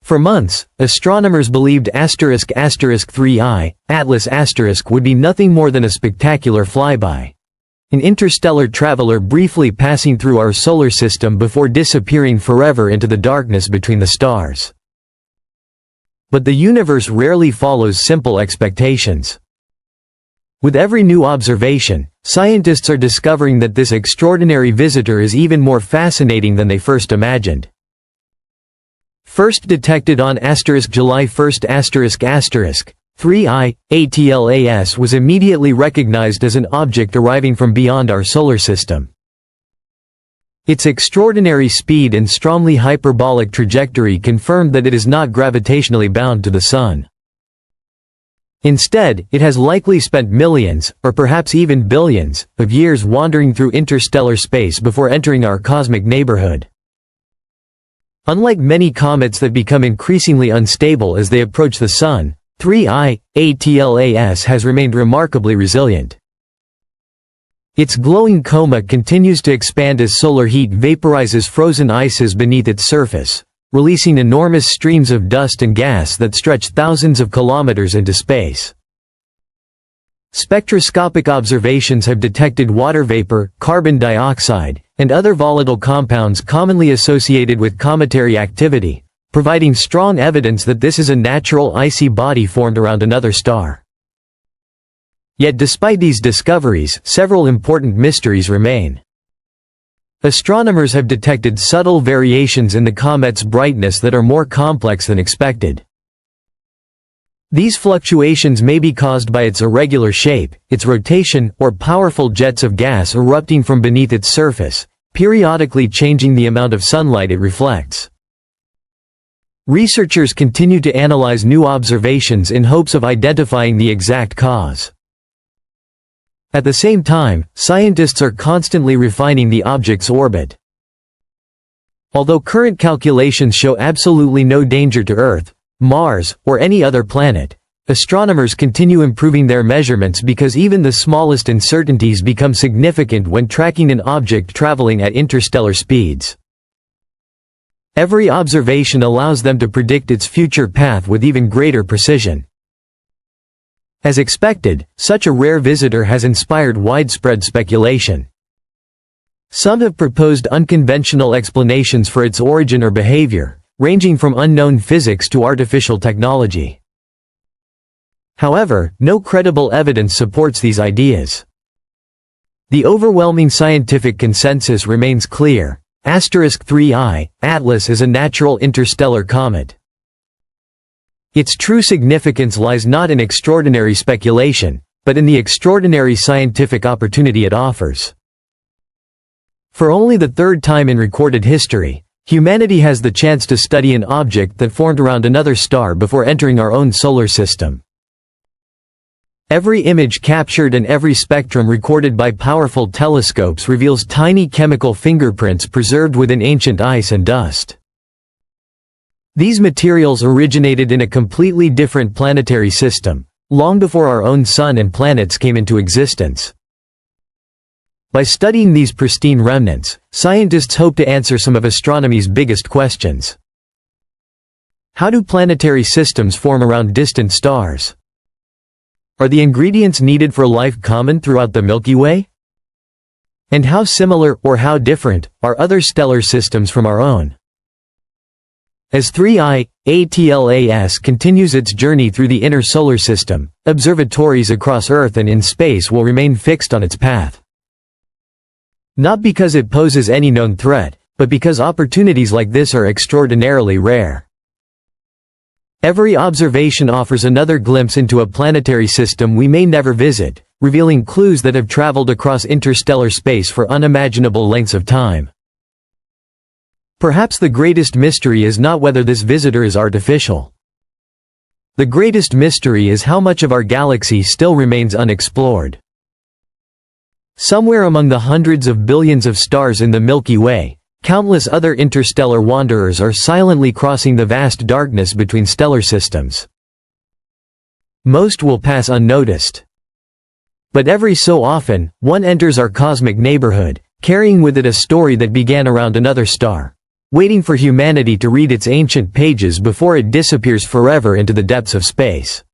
For months, astronomers believed **3i, Atlas** would be nothing more than a spectacular flyby. An interstellar traveler briefly passing through our solar system before disappearing forever into the darkness between the stars. But the universe rarely follows simple expectations. With every new observation, scientists are discovering that this extraordinary visitor is even more fascinating than they first imagined. First detected on July 1, *3i, ATLAS was immediately recognized as an object arriving from beyond our solar system. Its extraordinary speed and strongly hyperbolic trajectory confirmed that it is not gravitationally bound to the Sun. Instead, it has likely spent millions, or perhaps even billions, of years wandering through interstellar space before entering our cosmic neighborhood. Unlike many comets that become increasingly unstable as they approach the Sun, *3i, ATLAS has remained remarkably resilient. Its glowing coma continues to expand as solar heat vaporizes frozen ices beneath its surface, releasing enormous streams of dust and gas that stretch thousands of kilometers into space. Spectroscopic observations have detected water vapor, carbon dioxide, and other volatile compounds commonly associated with cometary activity, providing strong evidence that this is a natural icy body formed around another star. Yet despite these discoveries, several important mysteries remain. Astronomers have detected subtle variations in the comet's brightness that are more complex than expected. These fluctuations may be caused by its irregular shape, its rotation, or powerful jets of gas erupting from beneath its surface, periodically changing the amount of sunlight it reflects. Researchers continue to analyze new observations in hopes of identifying the exact cause. At the same time, scientists are constantly refining the object's orbit. Although current calculations show absolutely no danger to Earth, Mars, or any other planet, astronomers continue improving their measurements because even the smallest uncertainties become significant when tracking an object traveling at interstellar speeds. Every observation allows them to predict its future path with even greater precision. As expected, such a rare visitor has inspired widespread speculation. Some have proposed unconventional explanations for its origin or behavior, ranging from unknown physics to artificial technology. However, no credible evidence supports these ideas. The overwhelming scientific consensus remains clear: *3i, Atlas is a natural interstellar comet. Its true significance lies not in extraordinary speculation, but in the extraordinary scientific opportunity it offers. For only the third time in recorded history, humanity has the chance to study an object that formed around another star before entering our own solar system. Every image captured and every spectrum recorded by powerful telescopes reveals tiny chemical fingerprints preserved within ancient ice and dust. These materials originated in a completely different planetary system, long before our own sun and planets came into existence. By studying these pristine remnants, scientists hope to answer some of astronomy's biggest questions. How do planetary systems form around distant stars? Are the ingredients needed for life common throughout the Milky Way? And how similar, or how different, are other stellar systems from our own? As *3i, ATLAS continues its journey through the inner solar system, observatories across Earth and in space will remain fixed on its path. Not because it poses any known threat, but because opportunities like this are extraordinarily rare. Every observation offers another glimpse into a planetary system we may never visit, revealing clues that have traveled across interstellar space for unimaginable lengths of time. Perhaps the greatest mystery is not whether this visitor is artificial. The greatest mystery is how much of our galaxy still remains unexplored. Somewhere among the hundreds of billions of stars in the Milky Way, countless other interstellar wanderers are silently crossing the vast darkness between stellar systems. Most will pass unnoticed. But every so often, one enters our cosmic neighborhood, carrying with it a story that began around another star, waiting for humanity to read its ancient pages before it disappears forever into the depths of space.